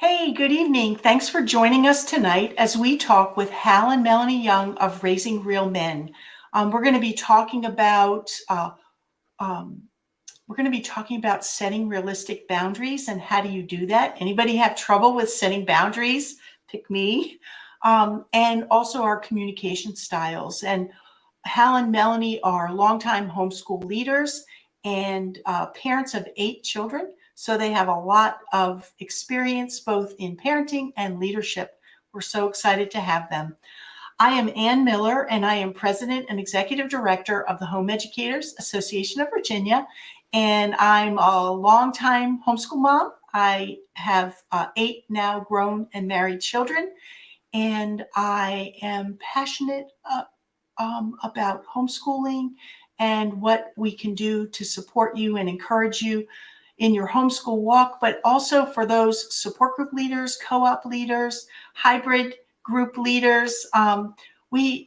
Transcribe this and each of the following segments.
Hey, good evening. Thanks for joining us tonight as we talk with Hal and Melanie Young of Raising Real Men. We're going to be talking about um, setting realistic boundaries and how do you do that. Anybody have trouble with setting boundaries? Pick me. And also our communication styles. And Hal and Melanie are longtime homeschool leaders and parents of 8 children. So they have a lot of experience both in parenting and leadership. We're so excited to have them. I am Ann Miller, and I am President and Executive Director of the Home Educators Association of Virginia. And I'm a longtime homeschool mom. I have 8 now grown and married children. And I am passionate about homeschooling and what we can do to support you and encourage you in your homeschool walk, but also for those support group leaders, co-op leaders, hybrid group leaders. HEAV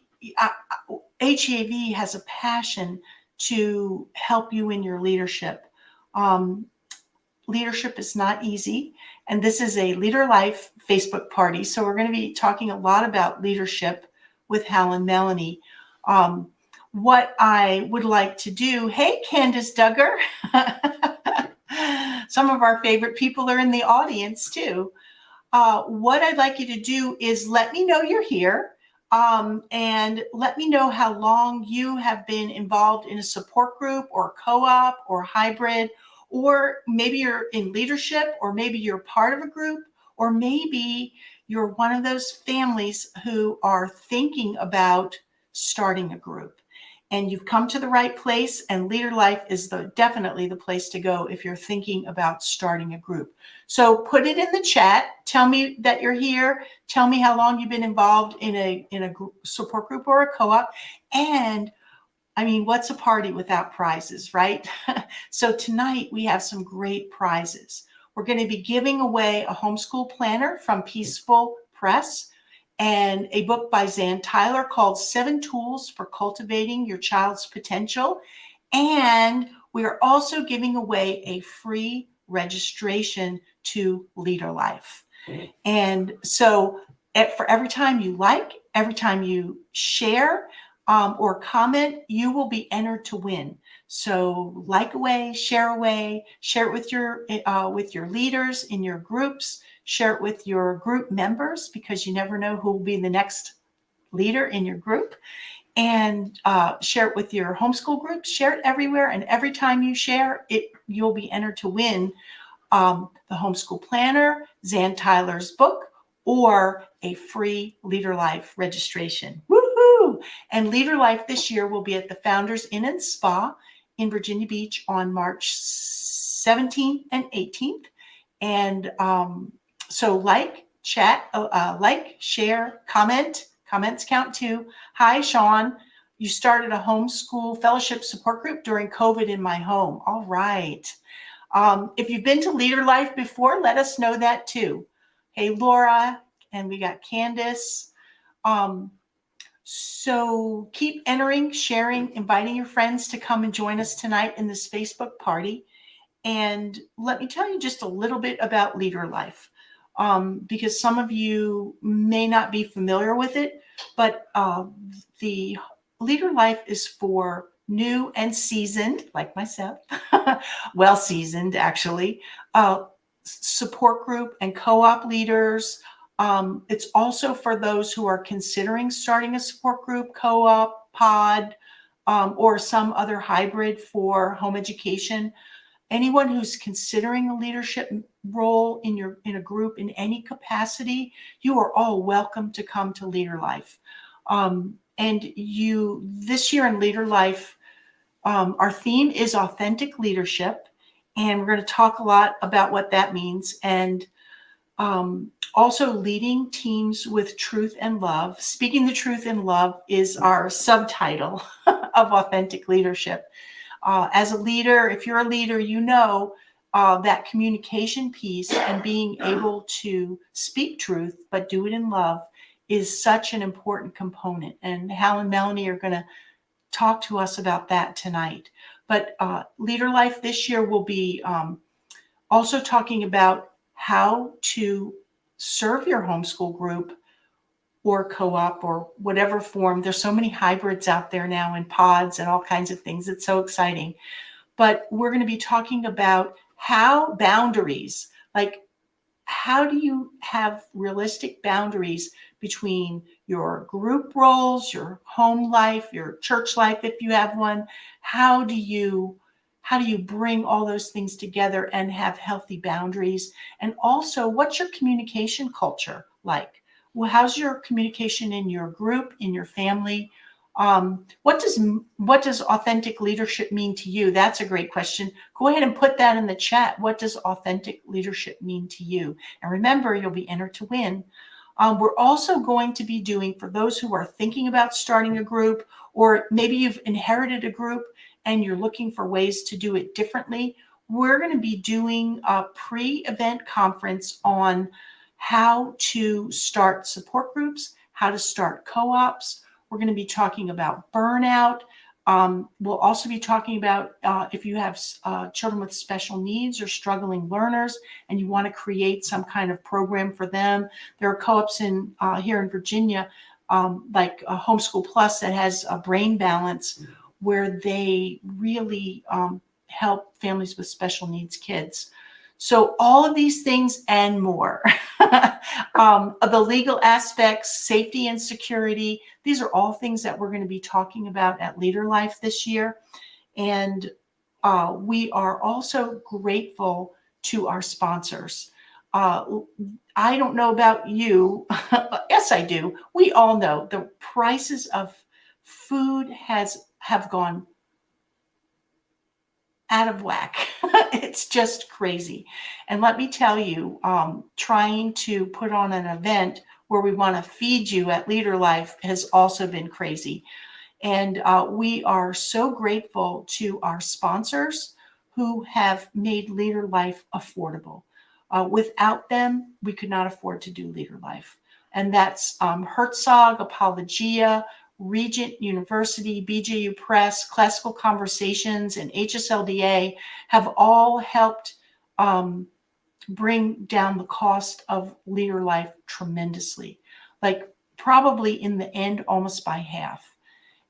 has a passion to help you in your leadership. Leadership is not easy, and this is a LeaderLife Facebook party, so we're going to be talking a lot about leadership with Hal and Melanie. What I would like to do, hey, Candace Duggar, some of our favorite people are in the audience too. What I'd like you to do is let me know you're here and let me know how long you have been involved in a support group or co-op or hybrid, or maybe you're in leadership, or maybe you're part of a group, or maybe you're one of those families who are thinking about starting a group. And you've come to the right place, and LeaderLife is definitely the place to go if you're thinking about starting a group. So put it in the chat. Tell me that you're here. Tell me how long you've been involved in a support group or a co-op. And I mean, what's a party without prizes, right? So tonight we have some great prizes. We're going to be giving away a homeschool planner from Peaceful Press and a book by Zan Tyler called 7 Tools for Cultivating Your Child's Potential. And we are also giving away a free registration to LeaderLife. And so for every time you like, every time you share or comment, you will be entered to win. So like away, share it with your leaders in your groups, share it with your group members, because you never know who will be the next leader in your group, and share it with your homeschool groups, share it everywhere. And every time you share it, you'll be entered to win the homeschool planner, Zan Tyler's book, or a free LeaderLife registration. Woohoo! And LeaderLife this year will be at the Founders Inn and Spa in Virginia Beach on March 17th and 18th. And so like, chat, like, share, comment. Comments count too. Hi, Sean. You started a homeschool fellowship support group during COVID in my home. All right. If you've been to LeaderLife before, let us know that too. Hey, Laura, and we got Candace. So keep entering, sharing, inviting your friends to come and join us tonight in this Facebook party. And let me tell you just a little bit about LeaderLife, because some of you may not be familiar with it, but the LeaderLife is for new and seasoned, like myself, well seasoned actually, support group and co-op leaders. It's also for those who are considering starting a support group, co-op, pod, or some other hybrid for home education. Anyone who's considering a leadership role in a group in any capacity, you are all welcome to come to LeaderLife. And this year in LeaderLife, our theme is authentic leadership, and we're going to talk a lot about what that means. And also leading teams with truth and love. Speaking the truth in love is our subtitle of authentic leadership. As a leader, if you're a leader, you know that communication piece and being able to speak truth, but do it in love, is such an important component. And Hal and Melanie are going to talk to us about that tonight. But LeaderLife this year will be also talking about how to serve your homeschool group or co-op or whatever form. There's so many hybrids out there now in pods and all kinds of things. It's so exciting. But we're going to be talking about how boundaries, like how do you have realistic boundaries between your group roles, your home life, your church life, if you have one? How do you bring all those things together and have healthy boundaries? And also, what's your communication culture like? Well, how's your communication in your group, in your family? What does authentic leadership mean to you? That's a great question. Go ahead and put that in the chat. What does authentic leadership mean to you? And remember, you'll be entered to win. We're also going to be doing, for those who are thinking about starting a group, or maybe you've inherited a group and you're looking for ways to do it differently, we're going to be doing a pre-event conference on how to start support groups, how to start co-ops. We're going to be talking about burnout. We'll also be talking about if you have children with special needs or struggling learners and you want to create some kind of program for them. There are co-ops in here in Virginia, like Homeschool Plus, that has a brain balance where they really help families with special needs kids. So all of these things and more, the legal aspects, safety and security, these are all things that we're going to be talking about at LeaderLife this year. And we are also grateful to our sponsors. I don't know about you. Yes, I do. We all know the prices of food have gone out of whack. It's just crazy. And let me tell you, trying to put on an event where we want to feed you at LeaderLife has also been crazy. And we are so grateful to our sponsors who have made LeaderLife affordable. Without them, we could not afford to do LeaderLife. And that's Herzog, Apologia, Regent University, BJU Press, Classical Conversations, and HSLDA have all helped bring down the cost of LeaderLife tremendously, like probably in the end almost by half.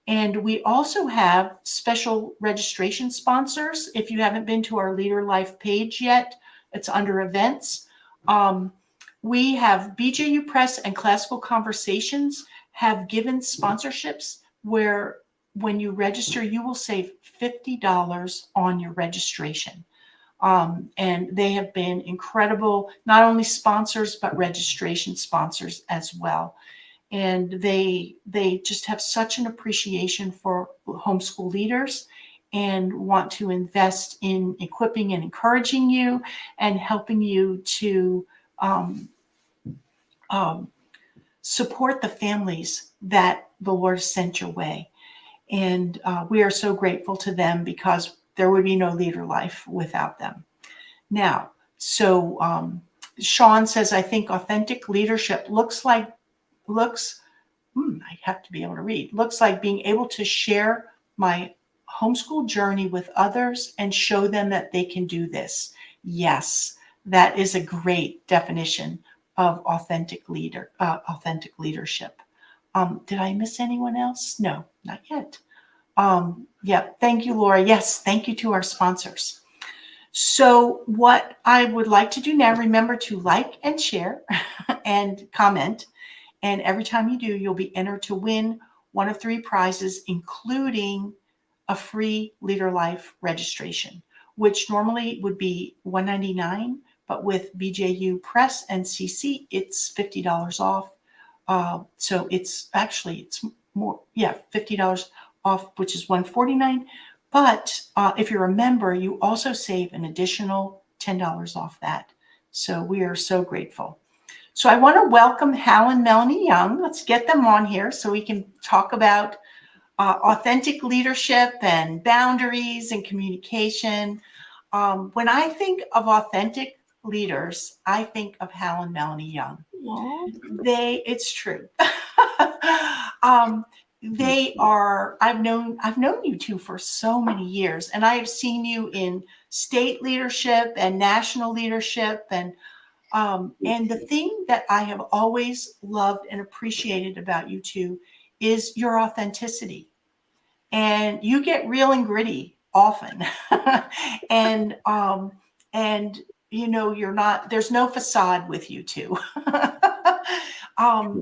And we also have special registration sponsors. If you haven't been to our LeaderLife page yet, it's under events. We have BJU Press and Classical Conversations have given sponsorships where when you register, you will save $50 on your registration. And they have been incredible, not only sponsors, but registration sponsors as well. And they just have such an appreciation for homeschool leaders and want to invest in equipping and encouraging you and helping you to support the families that the Lord sent your way. And we are so grateful to them because there would be no LeaderLife without them. Now, so Sean says, I think authentic leadership I have to be able to read, looks like being able to share my homeschool journey with others and show them that they can do this. Yes, that is a great definition of authentic leadership. Did I miss anyone else? No, not yet. Yeah, thank you, Laura. Yes, thank you to our sponsors. So what I would like to do now, remember to like and share and comment. And every time you do, you'll be entered to win one of 3 prizes, including a free LeaderLife registration, which normally would be $199, but with BJU Press and CC, it's $50 off. So it's more, $50 off, which is $149. But if you're a member, you also save an additional $10 off that. So we are so grateful. So I want to welcome Hal and Melanie Young. Let's get them on here so we can talk about authentic leadership and boundaries and communication. When I think of authentic leaders, I think of Hal and Melanie Young. It's true. They are, I've known you two for so many years, and I have seen you in state leadership and national leadership. And And the thing that I have always loved and appreciated about you two is your authenticity. And you get real and gritty often. and and you know, there's no facade with you two.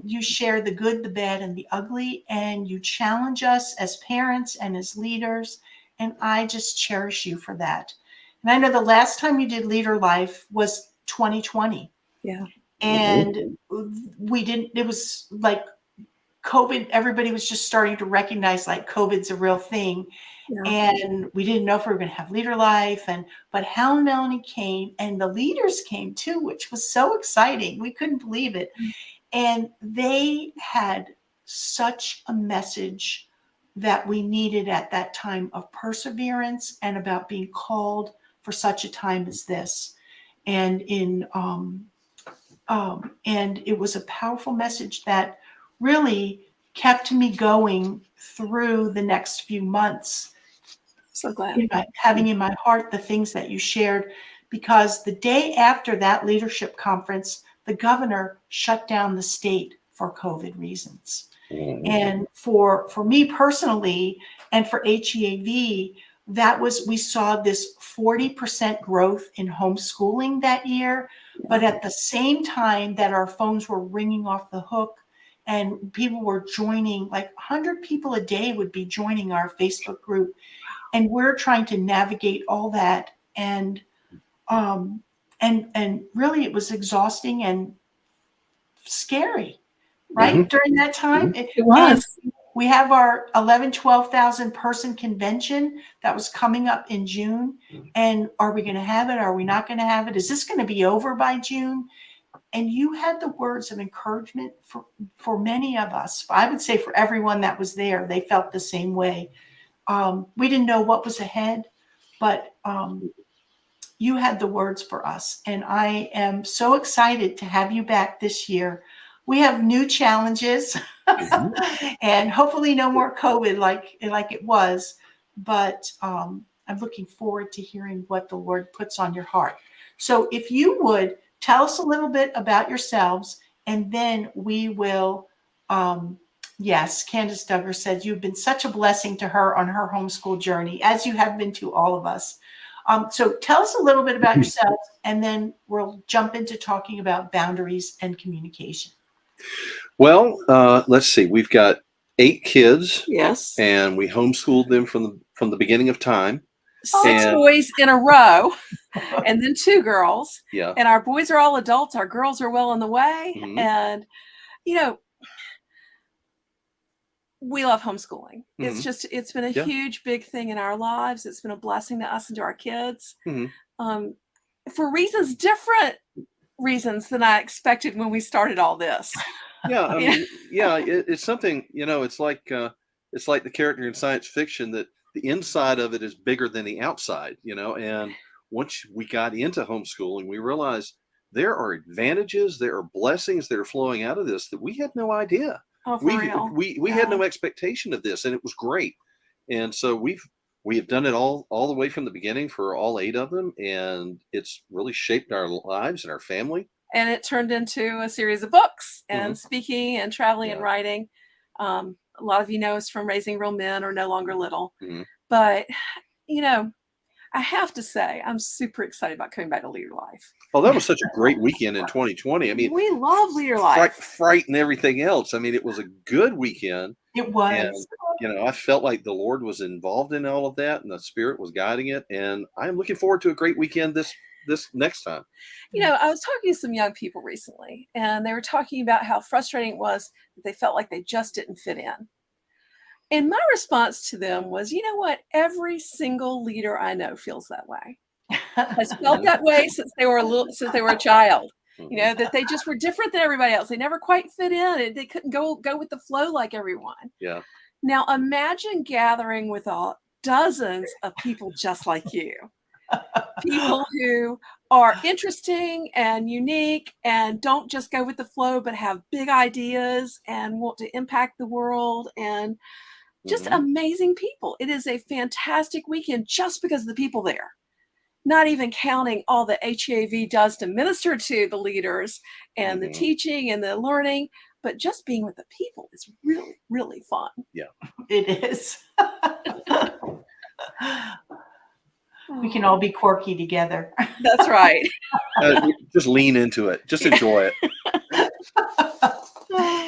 You share the good, the bad, and the ugly, and you challenge us as parents and as leaders. And I just cherish you for that. And I know the last time you did Leader Life was 2020. Yeah. And it was like COVID, everybody was just starting to recognize like COVID's a real thing. Yeah. And we didn't know if we were going to have Leader Life. But Hal and Melanie came, and the leaders came too, which was so exciting. We couldn't believe it. And they had such a message that we needed at that time of perseverance and about being called for such a time as this. And and it was a powerful message that really kept me going through the next few months. So glad. Having in my heart the things that you shared, because the day after that leadership conference, the governor shut down the state for COVID reasons. And for me personally, and for HEAV, we saw this 40% growth in homeschooling that year. Yeah. But at the same time that our phones were ringing off the hook and people were joining, like 100 people a day would be joining our Facebook group. And we're trying to navigate all that. And really it was exhausting and scary, right? During that time. It was. And we have our 12,000 person convention that was coming up in June. And are we going to have it? Are we not going to have it? Is this going to be over by June? And you had the words of encouragement for many of us. I would say for everyone that was there, they felt the same way. We didn't know what was ahead, but you had the words for us. And I am so excited to have you back this year. We have new challenges and hopefully no more COVID like it was. But I'm looking forward to hearing what the Lord puts on your heart. So if you would tell us a little bit about yourselves, and then we will, yes, Candace Duggar says you've been such a blessing to her on her homeschool journey, as you have been to all of us. So tell us a little bit about yourselves, and then we'll jump into talking about boundaries and communication. Well, let's see. We've got 8 kids. Yes. And we homeschooled them from the beginning of time. 6 boys in a row, and then 2 girls. Yeah. And our boys are all adults. Our girls are well on the way. Mm-hmm. And, you know, we love homeschooling. Mm-hmm. It's been a huge, big thing in our lives. It's been a blessing to us and to our kids. Mm-hmm. For different reasons than I expected when we started all this. Yeah. I mean, it's something, it's like the character in science fiction that the inside of it is bigger than the outside, and once we got into homeschooling, we realized there are advantages, there are blessings that are flowing out of this that we had no idea. Oh, for real? We had no expectation of this, and it was great. And so we have done it all the way from the beginning for all 8 of them, and it's really shaped our lives and our family. And it turned into a series of books and speaking and traveling and writing. A lot of you know us from Raising Real Men or No Longer Little. But, I have to say, I'm super excited about coming back to Leader Life. Oh, that was such a great weekend in 2020. I mean, we love Leader Life. Fright and everything else. I mean, it was a good weekend. It was. And, I felt like the Lord was involved in all of that, and the Spirit was guiding it. And I'm looking forward to a great weekend this next time. I was talking to some young people recently, and they were talking about how frustrating it was that they felt like they just didn't fit in. And my response to them was, you know what? Every single leader I know feels that way. Has felt that way since they were a child. That they just were different than everybody else. They never quite fit in, and they couldn't go with the flow like everyone. Yeah. Now imagine gathering with dozens of people just like you. People who are interesting and unique and don't just go with the flow, but have big ideas and want to impact the world, and just amazing people. It is a fantastic weekend just because of the people there. not even counting all the HEAV does to minister to the leaders and the teaching and the learning, but just being with the people is really, really fun. Yeah. It is. We can all be quirky together. That's right. Just lean into it. Just enjoy it.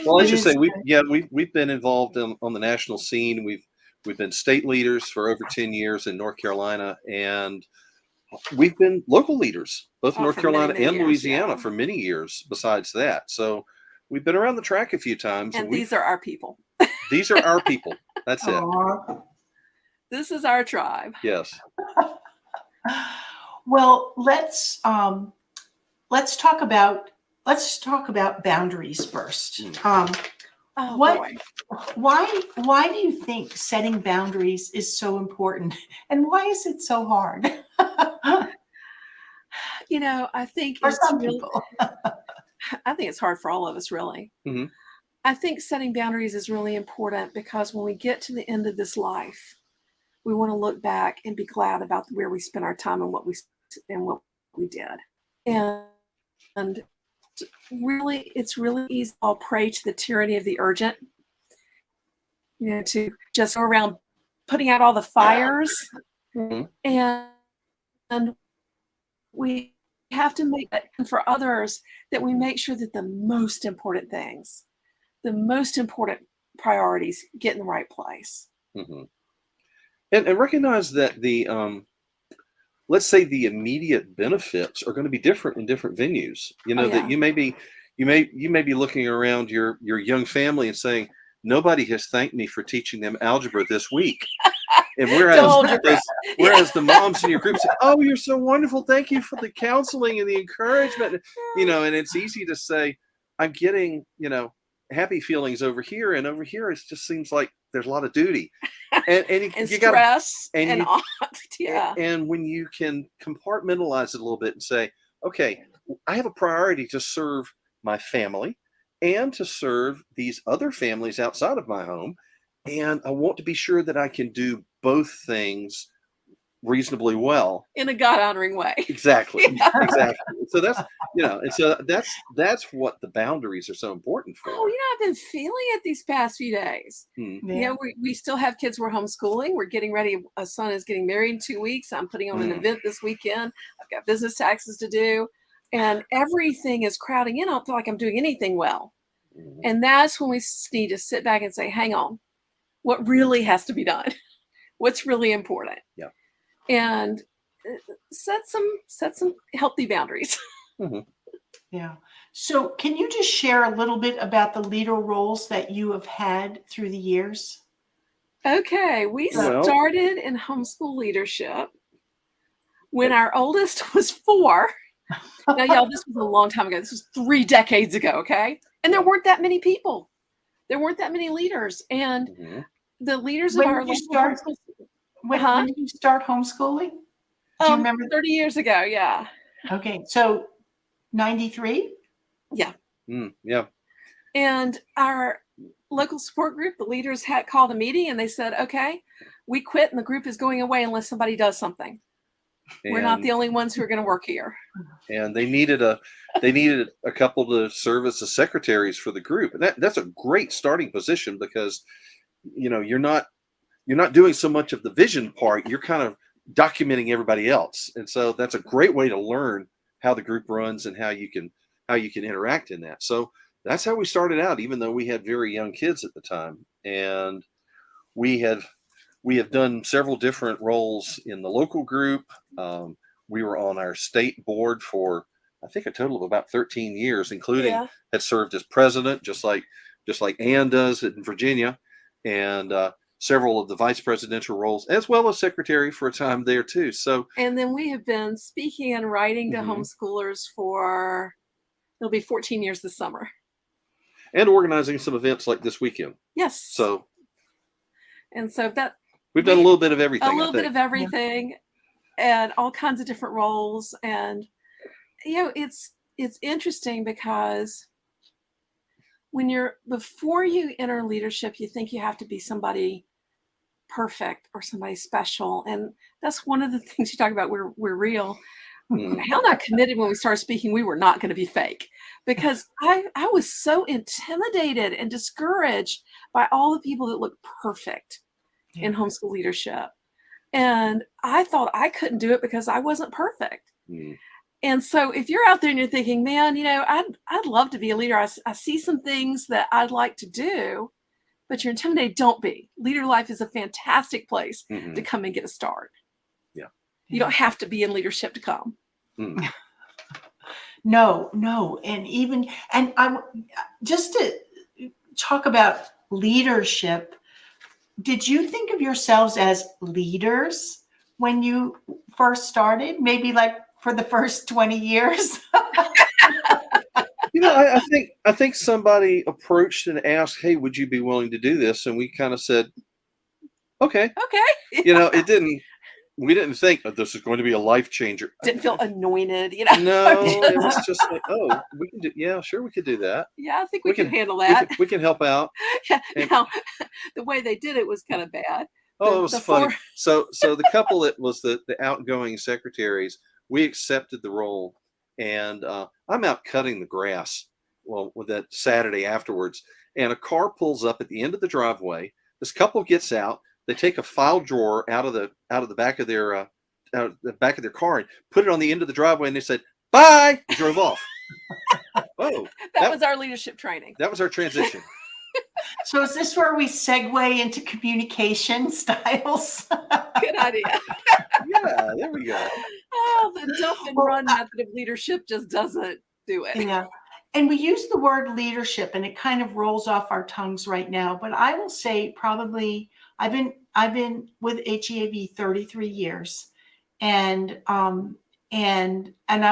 Well, I should say we've been involved on the national scene. We've been state leaders for over 10 years in North Carolina, and we've been local leaders, both in North Carolina and Louisiana for many years besides that. So we've been around the track a few times. And these are our people. These are our people. That's it. This is our tribe. Yes. Well, let's talk about boundaries first. Why do you think setting boundaries is so important, and why is it so hard? I think for some people. I think it's hard for all of us, really. Mm-hmm. I think setting boundaries is really important because when we get to the end of this life, we want to look back and be glad about where we spent our time and what we did. And really, it's really easy to fall prey to the tyranny of the urgent, to just go around putting out all the fires. Mm-hmm. And we have to make it for others that we make sure that the most important things, the most important priorities get in the right place. Mm-hmm. And recognize that let's say the immediate benefits are going to be different in different venues. That you may be looking around your young family and saying, nobody has thanked me for teaching them algebra this week. And whereas the moms in your group say, oh, you're so wonderful. Thank you for the counseling and the encouragement. And it's easy to say, I'm getting, happy feelings over here. And over here, it just seems like there's a lot of duty. And you stress and when you can compartmentalize it a little bit and say, okay, I have a priority to serve my family and to serve these other families outside of my home. And I want to be sure that I can do both things reasonably well in a God-honoring way. Exactly. Exactly. So that's what the boundaries are so important for. Oh, I've been feeling it these past few days. We still have kids we're homeschooling. We're getting ready. A son is getting married in 2 weeks. I'm putting on an event this weekend. I've got business taxes to do, and everything is crowding in. I don't feel like I'm doing anything well. And that's when we need to sit back and say, hang on, what really has to be done? What's really important? Yeah. And set some healthy boundaries. Mm-hmm. Yeah. So can you just share a little bit about the leader roles that you have had through the years? Okay. We started in homeschool leadership when our oldest was 4. Now, y'all, this was a long time ago. This was 3 decades ago, okay? And there weren't that many people. There weren't that many leaders. And the leaders of our local homeschool. When did you start homeschooling? Do you remember? 30 years ago, yeah. Okay, so 93? Yeah. Yeah. And our local support group, the leaders had called a meeting and they said, okay, we quit and the group is going away unless somebody does something. We're not the only ones who are going to work here. And they needed a couple to serve as the secretaries for the group. And that's a great starting position because you're not doing so much of the vision part. You're kind of documenting everybody else. And so that's a great way to learn how the group runs and how you can interact in that. So that's how we started out, even though we had very young kids at the time. And we have done several different roles in the local group. We were on our state board for, I think, a total of about 13 years, including had served as president, just like Ann does in Virginia, and several of the vice presidential roles, as well as secretary for a time there too. So, and then we have been speaking and writing to homeschoolers for, it'll be 14 years this summer. And organizing some events like this weekend. Yes. So that we've done a little bit of everything. A little bit of everything, and all kinds of different roles. And it's interesting because before you enter leadership, you think you have to be somebody perfect or somebody's special. And that's one of the things you talk about. We're real. Mm. Hal and I committed when we started speaking, we were not going to be fake, because I was so intimidated and discouraged by all the people that look perfect in homeschool leadership. And I thought I couldn't do it because I wasn't perfect. Mm. And so if you're out there and you're thinking, man, I'd love to be a leader. I see some things that I'd like to do, but you're intimidated. Don't be. LeaderLife is a fantastic place to come and get a start. Yeah. You don't have to be in leadership to come. Mm. No. And I just to talk about leadership, did you think of yourselves as leaders when you first started? Maybe like for the first 20 years? I think somebody approached and asked, "Hey, would you be willing to do this?" And we kind of said, "Okay." Okay. We didn't think that this is going to be a life changer. Didn't feel anointed, No, it was just like, oh, we can do. Yeah, sure, we could do that. Yeah, I think we can handle We that. we can help out. Yeah. And, Now, the way they did it was kind of bad. it was funny. So the couple that was the outgoing secretaries, we accepted the role, and I'm out cutting the grass. Well, with that Saturday afterwards, and a car pulls up at the end of the driveway. This couple gets out. They take a file drawer out of the back of their car and put it on the end of the driveway, and they said bye and drove off. Oh, that was our leadership training. That was our transition. So is this where we segue into communication styles? Good idea. Yeah, there we go. Oh, the dump and run method of leadership just doesn't do it. Yeah. And we use the word leadership and it kind of rolls off our tongues right now. But I will say probably I've been with HEAV 33 years. And I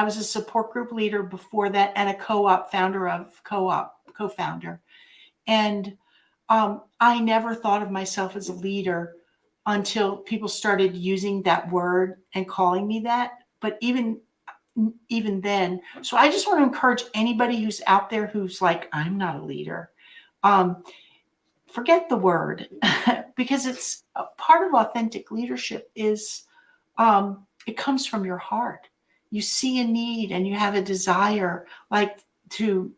was a support group leader before that, and a co-founder. And I never thought of myself as a leader until people started using that word and calling me that. But even then, so I just want to encourage anybody who's out there who's like, I'm not a leader. Forget the word, because it's a part of authentic leadership is it comes from your heart. You see a need and you have a desire, like to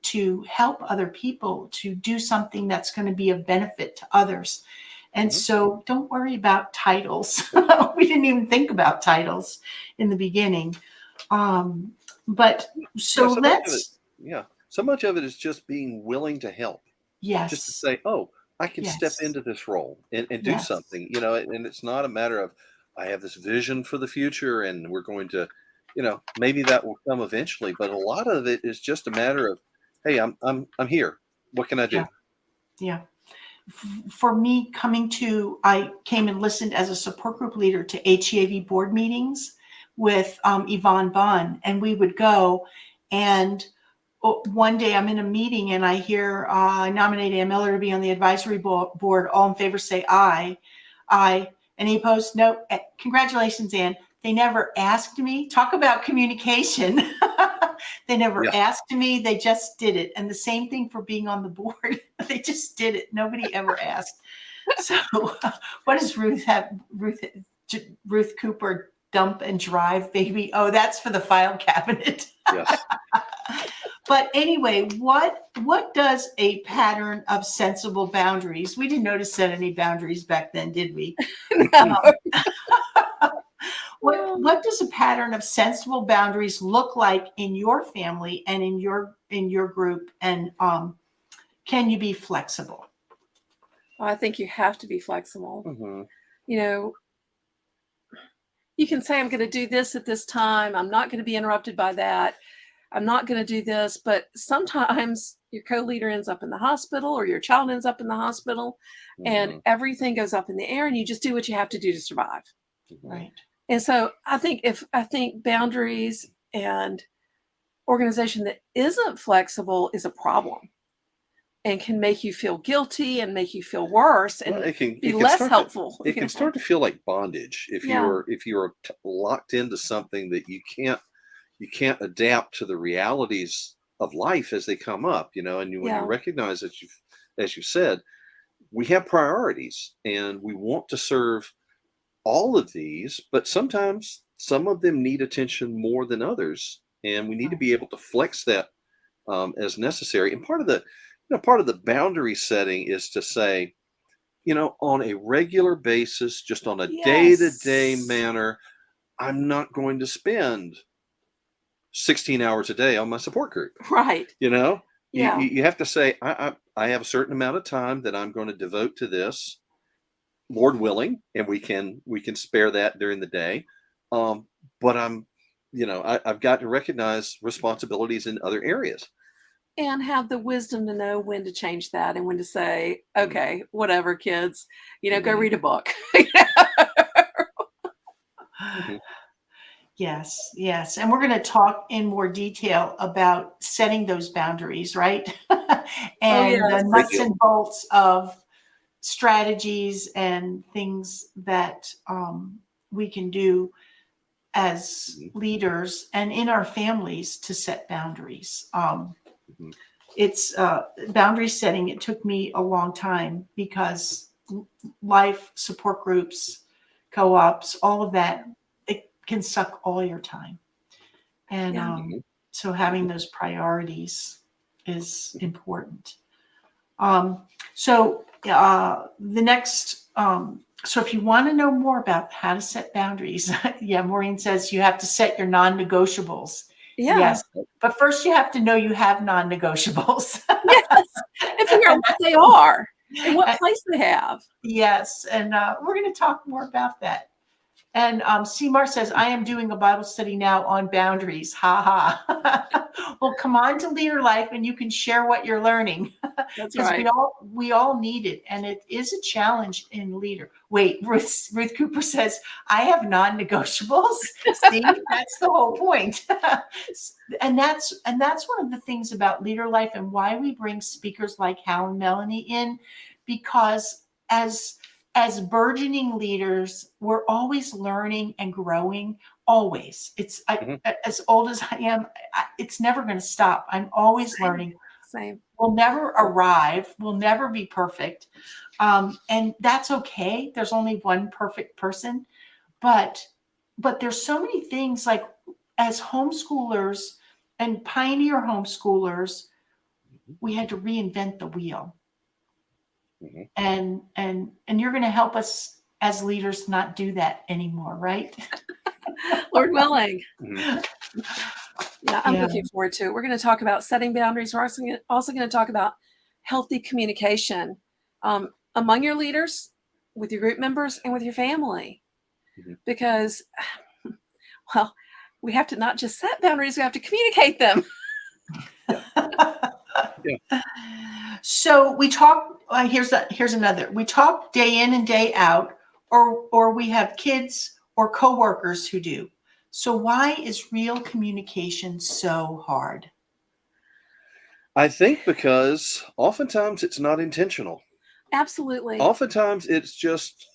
help other people, to do something that's going to be of benefit to others. And so don't worry about titles. We didn't even think about titles in the beginning. But so so much of it is just being willing to help. Yes. Just to say, oh, I can step into this role and do something, and it's not a matter of, I have this vision for the future and we're going to, maybe that will come eventually, but a lot of it is just a matter of, hey, I'm here. What can I do? Yeah. For me, I came and listened as a support group leader to HEAV board meetings with Yvonne Bunn, and we would go, and one day I'm in a meeting and I hear I nominate Ann Miller to be on the advisory board. All in favor say aye. Aye. Any opposed? No. Congratulations, Ann. They never asked me. Talk about communication. They never asked me. They just did it. And the same thing for being on the board. They just did it. Nobody ever asked. So what does Ruth have? Ruth Cooper dump and drive, baby? Oh, that's for the file cabinet. Yes. But anyway, what does a pattern of sensible boundaries? We didn't notice set any boundaries back then, did we? No. What does a pattern of sensible boundaries look like in your family and in your group? And can you be flexible? Well, I think you have to be flexible. Mm-hmm. You can say, I'm going to do this at this time. I'm not going to be interrupted by that. I'm not going to do this. But sometimes your co-leader ends up in the hospital, or your child ends up in the hospital, and everything goes up in the air, and you just do what you have to do to survive. Right. And so I think boundaries and organization that isn't flexible is a problem, and can make you feel guilty and make you feel worse, and it can be less helpful. It can start to feel like bondage if you're locked into something that you can't adapt to the realities of life as they come up, and when you recognize that as you said, we have priorities and we want to serve all of these, but sometimes some of them need attention more than others, and we need to be able to flex that as necessary. And part of the boundary setting is to say, on a regular basis, just on a day-to-day Yes. manner, I'm not going to spend 16 hours a day on my support group. Right. You know, Yeah. you have to say, I have a certain amount of time that I'm going to devote to this, Lord willing, and we can spare that during the day. But I've got to recognize responsibilities in other areas. And have the wisdom to know when to change that and when to say, Mhm. okay, whatever, kids, go Mhm. read a book. Mhm. Yes, yes. And we're going to talk in more detail about setting those boundaries, right? Oh, And the yes. Great nuts deal. and bolts of strategies and things that we can do as Mhm. leaders and in our families to set boundaries. Mhm. It's boundary setting. It took me a long time because life support groups, co-ops, all of that, it can suck all your time. And Yeah. Mhm. so having Mhm. those priorities is important. Um, so the next, so if you want to know more about how to set boundaries, yeah, Maureen says you have to set your non-negotiables. Yeah. Yes, but first you have to know you have non-negotiables. Yes. And figure out what they are and what place they have. Yes, and we're going to talk more about that. And Seymour says, I am doing a Bible study now on boundaries. Ha ha. Well, come on to Leader Life and you can share what you're learning That's because right. we all need it. And it is a challenge in leader. Wait, Ruth Cooper says, I have non-negotiables. See, that's the whole point. and that's one of the things about Leader Life and why we bring speakers like Hal and Melanie in, because as burgeoning leaders, we're always learning and growing. Always. Mhm. As old as I am, it's never going to stop. I'm always Same. learning. Same. We'll never arrive. We'll never be perfect. And that's okay. There's only one perfect person. But there's so many things like as homeschoolers and pioneer homeschoolers, we had to reinvent the wheel. Mhm. And you're going to help us as leaders not do that anymore, right? Lord willing. Mhm. Yeah, I'm Yeah. looking forward to it. We're going to talk about setting boundaries. We're also going to talk about healthy communication among your leaders, with your group members, and with your family. Mhm. Because, well, we have to not just set boundaries, we have to communicate them. Yeah. So we talk. Here's another. We talk day in and day out, or we have kids or coworkers who do. So why is real communication so hard? I think because oftentimes it's not intentional. Absolutely. Oftentimes it's just,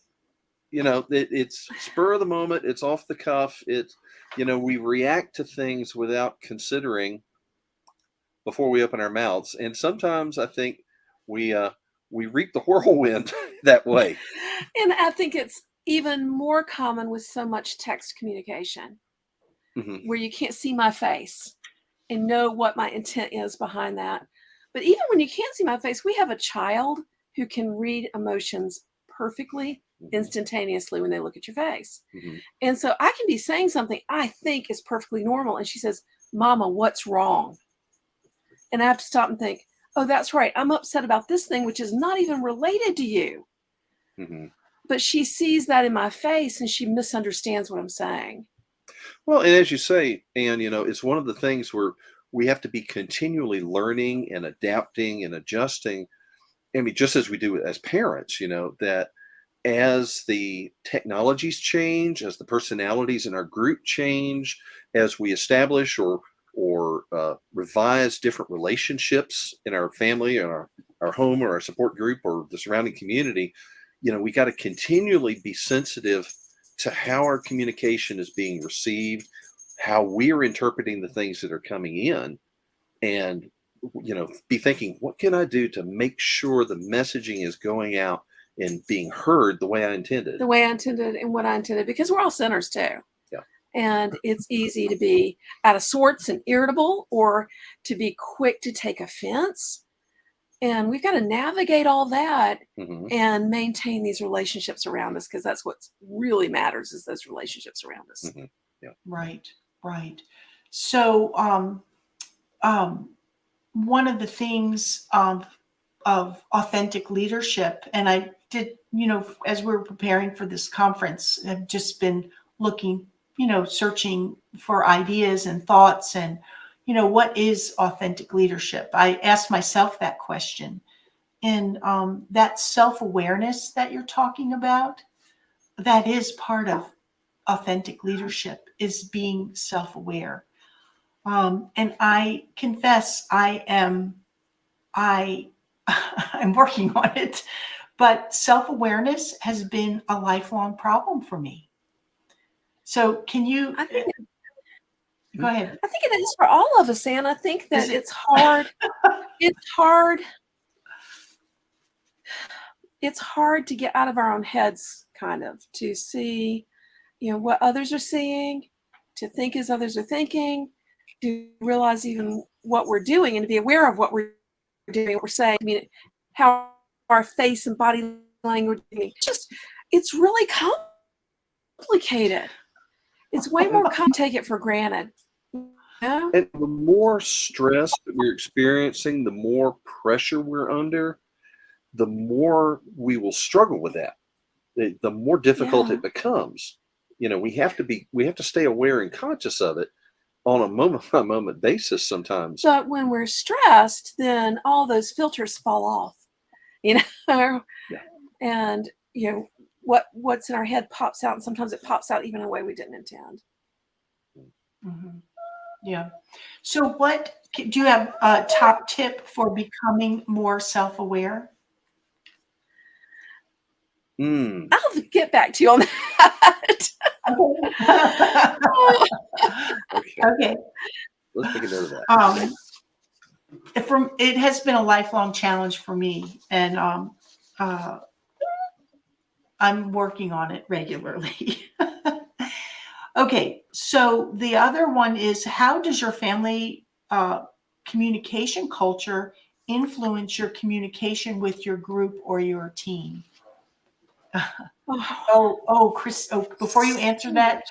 it's spur of the moment, it's off the cuff, we react to things without considering before we open our mouths. And sometimes I think we we reap the whirlwind that way. And I think it's even more common with so much text communication Hmm. where you can't see my face and know what my intent is behind that. But even when you can't see my face, we have a child who can read emotions perfectly, Hmm. instantaneously when they look at your face. Hmm. And so I can be saying something I think is perfectly normal. And she says, Mama, what's wrong? And I have to stop and think, oh, that's right. I'm upset about this thing, which is not even related to you. Hmm. But she sees that in my face and she misunderstands what I'm saying. Well, and as you say, and it's one of the things where we have to be continually learning and adapting and adjusting. I mean, just as we do as parents, that as the technologies change, as the personalities in our group change, as we establish or revise different relationships in our family or our home or our support group or the surrounding community, we got to continually be sensitive to how our communication is being received, how we're interpreting the things that are coming in, and be thinking, what can I do to make sure the messaging is going out and being heard the way I intended? The way I intended and what I intended, because we're all sinners too. Yeah. And it's easy to be out of sorts and irritable, or to be quick to take offense. And we've got to navigate all that Mhm. and maintain these relationships around us, because that's what really matters, is those relationships around us. Mhm. Yeah. Right, right. So, one of the things of authentic leadership, and I did, as we were preparing for this conference, I've just been looking, searching for ideas and thoughts, and, what is authentic leadership? I asked myself that question. And that self-awareness that you're talking about, that is part of authentic leadership, is being self-aware. And I confess I I'm working on it, but self-awareness has been a lifelong problem for me. So can you I think go ahead? I think it is for all of us, Ann. I think that Is it? it's hard. It's hard. It's hard to get out of our own heads, kind of, to see, what others are seeing, to think as others are thinking, to realize even what we're doing, and to be aware of what we're doing, what we're saying. I mean, how our face and body language. It's really complicated. It's way more complicated. Take it for granted. Yeah. And the more stress that we're experiencing, the more pressure we're under, the more we will struggle with that. The more difficult Yeah. it becomes. We have to stay aware and conscious of it on a moment by moment basis sometimes. But when we're stressed, then all those filters fall off, Yeah. And what's in our head pops out, and sometimes it pops out even in a way we didn't intend. Mhm. Yeah. So do you have a top tip for becoming more self-aware? I'll get back to you on that. Okay. Okay. Let's make a note of that. It has been a lifelong challenge for me, and I'm working on it regularly. Okay, so the other one is, how does your family communication culture influence your communication with your group or your team? Chris, before you answer that,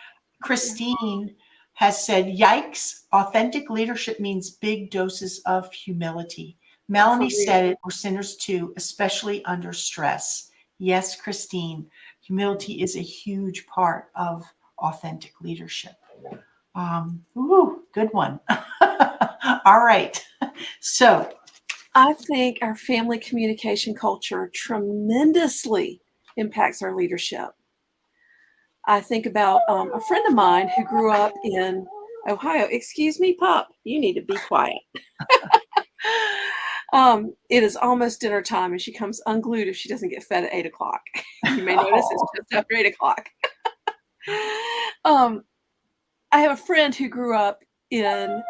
Christine has said, yikes, authentic leadership means big doses of humility. Melanie said it, we're sinners too, especially under stress. Yes, Christine, humility is a huge part of authentic leadership. Good one. All right. So I think our family communication culture tremendously impacts our leadership. I think about a friend of mine who grew up in Ohio. Excuse me, Pop, you need to be quiet. It is almost dinner time, and she comes unglued if she doesn't get fed at 8 o'clock. You may notice it's just after 8 o'clock. I have a friend who grew up in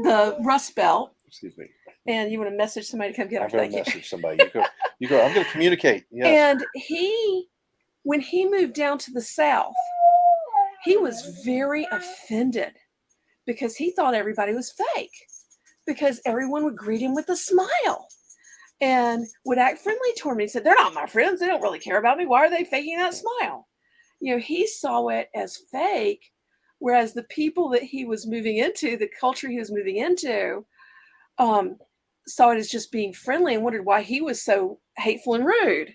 the Rust Belt. Excuse me. And you want to message somebody to come get her? I'm going to message somebody. You go. I'm going to communicate. Yes. And when he moved down to the South, he was very offended because he thought everybody was fake, because everyone would greet him with a smile and would act friendly toward me. He said, they're not my friends. They don't really care about me. Why are they faking that smile? He saw it as fake, whereas the people that he was moving into, the culture he was moving into, saw it as just being friendly and wondered why he was so hateful and rude.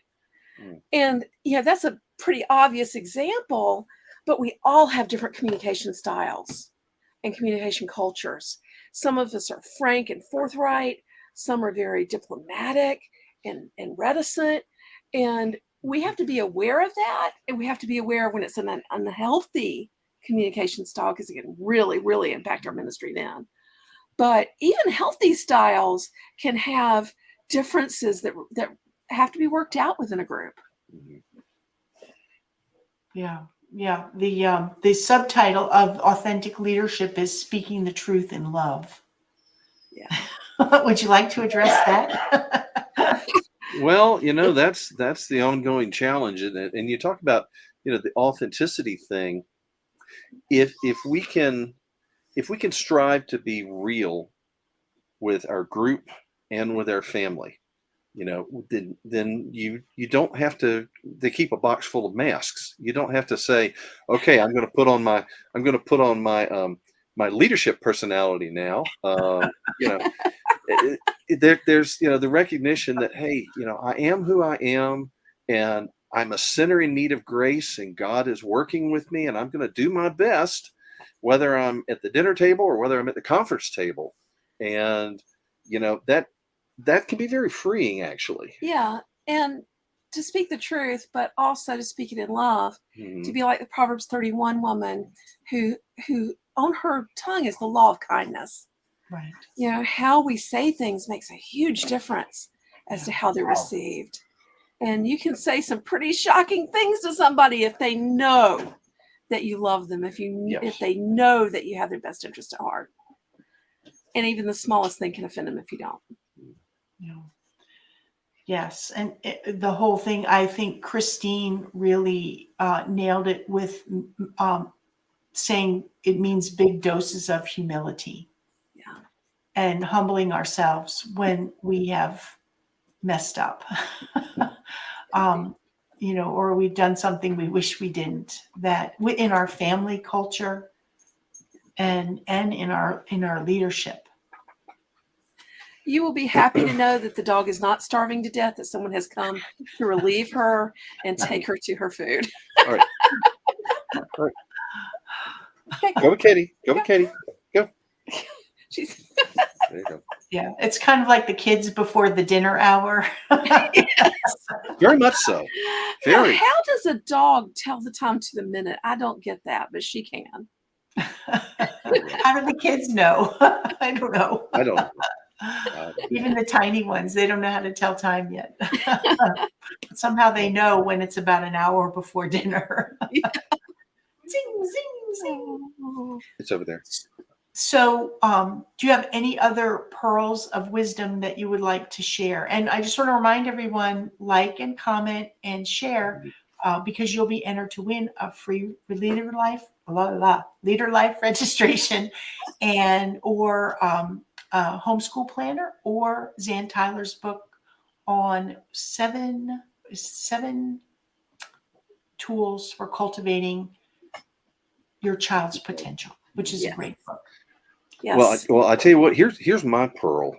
And that's a pretty obvious example, but we all have different communication styles and communication cultures. Some of us are frank and forthright. Some are very diplomatic and reticent. And we have to be aware of that. And we have to be aware when it's an unhealthy communication style, because it can really, really impact our ministry then. But even healthy styles can have differences that have to be worked out within a group. Yeah. The subtitle of authentic leadership is Speaking the Truth in Love. Yeah. Would you like to address that? Well, that's the ongoing challenge, and you talk about the authenticity thing. If we can strive to be real with our group and with our family, then you don't have to they keep a box full of masks. You don't have to say, okay, I'm going to put on my leadership personality now. There's the recognition that, hey, I am who I am, and I'm a sinner in need of grace, and God is working with me, and I'm going to do my best, whether I'm at the dinner table or whether I'm at the conference table. And that can be very freeing, actually. Yeah. And to speak the truth, but also to speak it in love, to be like the Proverbs 31 woman who on her tongue is the law of kindness. Right. How we say things makes a huge difference as to how they're received. And you can say some pretty shocking things to somebody if they know that you love them, if they know that you have their best interest at heart. And even the smallest thing can offend them if you don't. Yeah. Yes. And the whole thing, I think Christine really nailed it with saying it means big doses of humility. Yeah. And humbling ourselves when we have messed up. Or we've done something we wish we didn't, that in our family culture and in our leadership. You will be happy to know that the dog is not starving to death, that someone has come to relieve her and take her to her food. All right. All right. Go with Katie. Go. She's There you go. Yeah, it's kind of like the kids before the dinner hour. Yes. Very much so. Very. How does a dog tell the time to the minute? I don't get that, but she can. How do the kids know? I don't know. I don't know. Even the tiny ones, they don't know how to tell time yet. Somehow they know when it's about an hour before dinner. Zing, zing, zing. It's over there. So, do you have any other pearls of wisdom that you would like to share? And I just want to remind everyone, like and comment and share, because you'll be entered to win a free LeaderLife registration or a homeschool planner or Zan Tyler's book on seven tools for cultivating your child's potential, which is a great book. Yes. Well, I tell you what. Here's my pearl.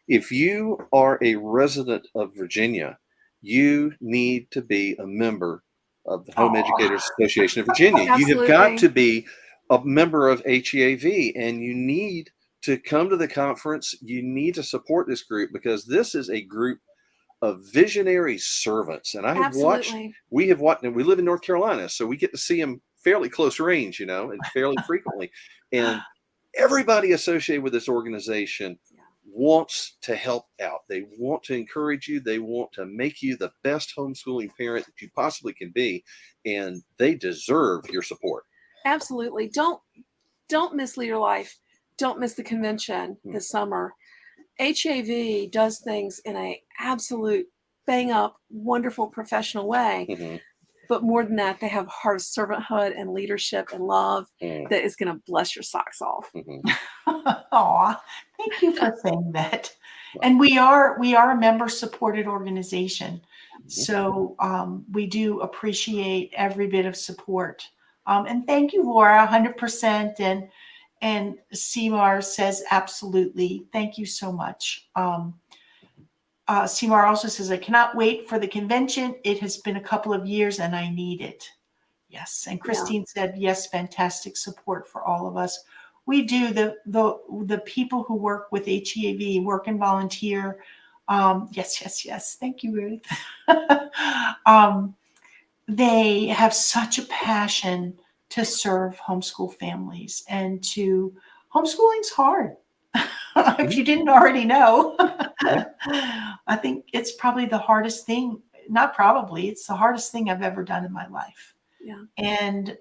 If you are a resident of Virginia, you need to be a member of the Home Educators Association of Virginia. Absolutely. You have got to be a member of HEAV, and you need to come to the conference. You need to support this group, because this is a group of visionary servants. And we have watched, and we live in North Carolina, so we get to see them fairly close range, and fairly frequently. And everybody associated with this organization wants to help out. They want to encourage you. They want to make you the best homeschooling parent that you possibly can be, and they deserve your support. Absolutely. Don't miss LeaderLife. Don't miss the convention this summer. HEAV does things in a absolute bang up, wonderful professional way. Mm-hmm. But more than that, they have a heart of servanthood and leadership and love that is going to bless your socks off. Aw, thank you for saying that. And we are a member-supported organization, so we do appreciate every bit of support. And thank you, Laura, 100%. And Seymour says absolutely. Thank you so much. Seymour also says, I cannot wait for the convention. It has been a couple of years and I need it. Yes. And Christine said, yes, fantastic support for all of us. We do. The people who work with HEAV, work and volunteer. Yes. Thank you, Ruth. They have such a passion to serve homeschool families, and homeschooling's hard. If you didn't already know, I think it's probably the hardest thing. Not probably, it's the hardest thing I've ever done in my life. Yeah. And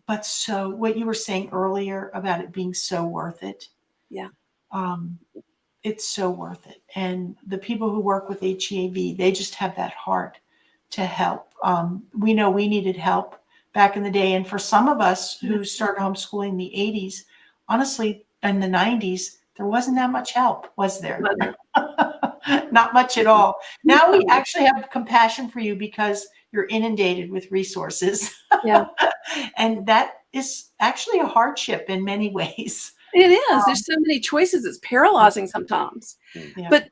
but so what you were saying earlier about it being so worth it. Yeah. it's so worth it. And the people who work with HEAV, they just have that heart to help. We know we needed help back in the day. And for some of us who started homeschooling in the 80s, honestly, in the 90s, there wasn't that much help, was there? Not much at all. Now we actually have compassion for you because you're inundated with resources. Yeah. And that is actually a hardship in many ways. It is. There's so many choices. It's paralyzing sometimes. Yeah. But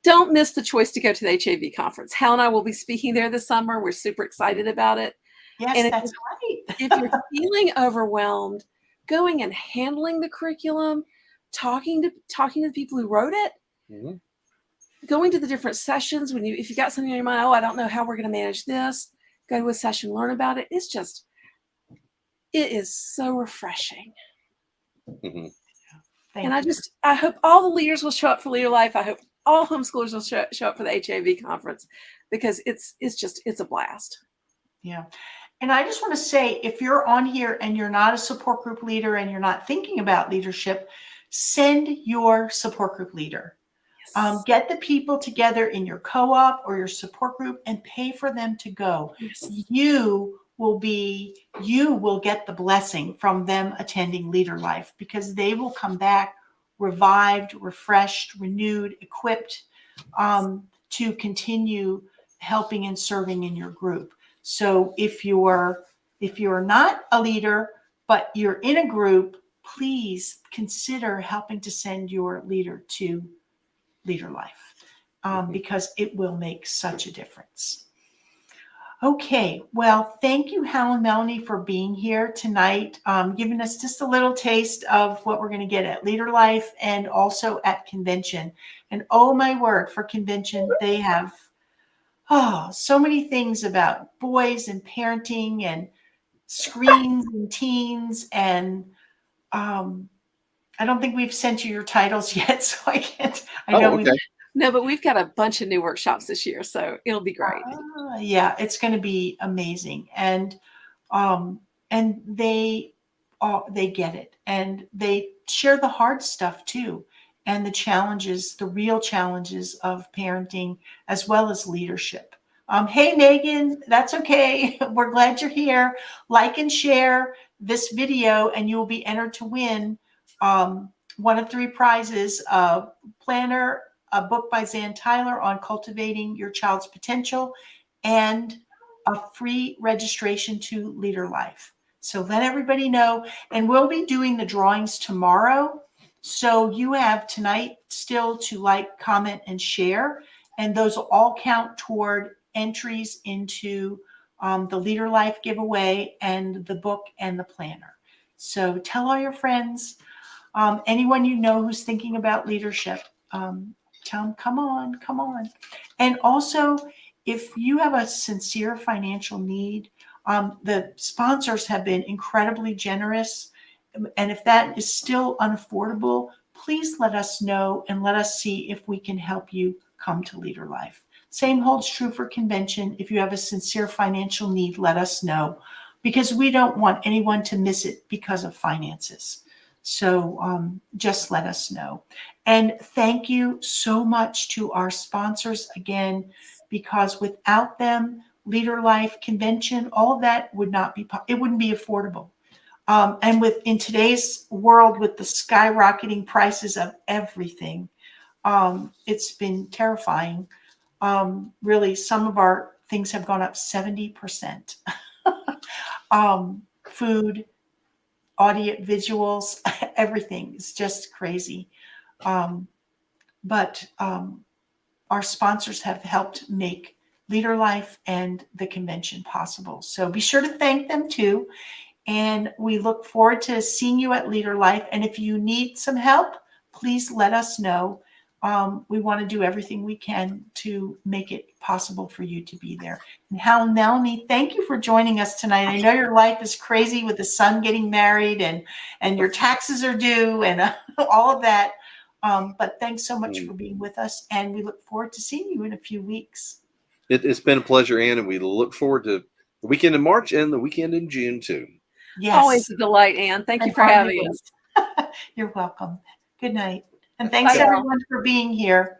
don't miss the choice to go to the HAV conference. Hal and I will be speaking there this summer. We're super excited about it. Yes, And that's right. if you're feeling overwhelmed, going and handling the curriculum, talking to the people who wrote it, going to the different sessions if you got something on your mind, oh, I don't know how we're going to manage this, go to a session, learn about it. It is so refreshing. And I hope all the leaders will show up for LeaderLife. I hope all homeschoolers will show up for the HAV conference, because it's a blast. Yeah. And I just want to say, if you're on here and you're not a support group leader and you're not thinking about leadership, send your support group leader. Yes. Get the people together in your co-op or your support group and pay for them to go. Yes. You will get the blessing from them attending LeaderLife, because they will come back revived, refreshed, renewed, equipped to continue helping and serving in your group. So if you're not a leader, but you're in a group, please consider helping to send your leader to LeaderLife, because it will make such a difference. Okay, well, thank you, Hal and Melanie, for being here tonight, giving us just a little taste of what we're going to get at LeaderLife and also at convention. And oh my word, for convention, they have so many things about boys and parenting and screens and teens. And I don't think we've sent you your titles yet, so I can't. No, but we've got a bunch of new workshops this year, so it'll be great. Yeah, it's going to be amazing, and they get it, and they share the hard stuff too, and the challenges, the real challenges of parenting as well as leadership. Hey, Megan, that's okay. We're glad you're here. Like and share this video, and you will be entered to win one of 3 prizes: a planner, a book by Zan Tyler on cultivating your child's potential, and a free registration to LeaderLife. So let everybody know. And we'll be doing the drawings tomorrow. So you have tonight still to like, comment, and share. And those will all count toward entries into the LeaderLife giveaway and the book and the planner. So tell all your friends, anyone you know who's thinking about leadership, tell them, come on. And also, if you have a sincere financial need, the sponsors have been incredibly generous. And if that is still unaffordable, please let us know and let us see if we can help you come to LeaderLife. Same holds true for convention. If you have a sincere financial need, let us know, because we don't want anyone to miss it because of finances. So just let us know. And thank you so much to our sponsors again, because without them, LeaderLife, convention, all of that would not be, it wouldn't be affordable. And in today's world, with the skyrocketing prices of everything, it's been terrifying. Really, some of our things have gone up 70%. Food, audio, visuals, everything is just crazy. But our sponsors have helped make LeaderLife and the convention possible. So be sure to thank them too. And we look forward to seeing you at LeaderLife. And if you need some help, please let us know. We want to do everything we can to make it possible for you to be there. And Hal and Melanie, thank you for joining us tonight. I know your life is crazy with the son getting married and your taxes are due and all of that. But thanks so much for being with us. And we look forward to seeing you in a few weeks. It's been a pleasure, Ann, and we look forward to the weekend in March and the weekend in June too. Yes. Always a delight, Ann. Thank you for having us. You're welcome. Good night. And thanks Bye, y'all. everyone for being here.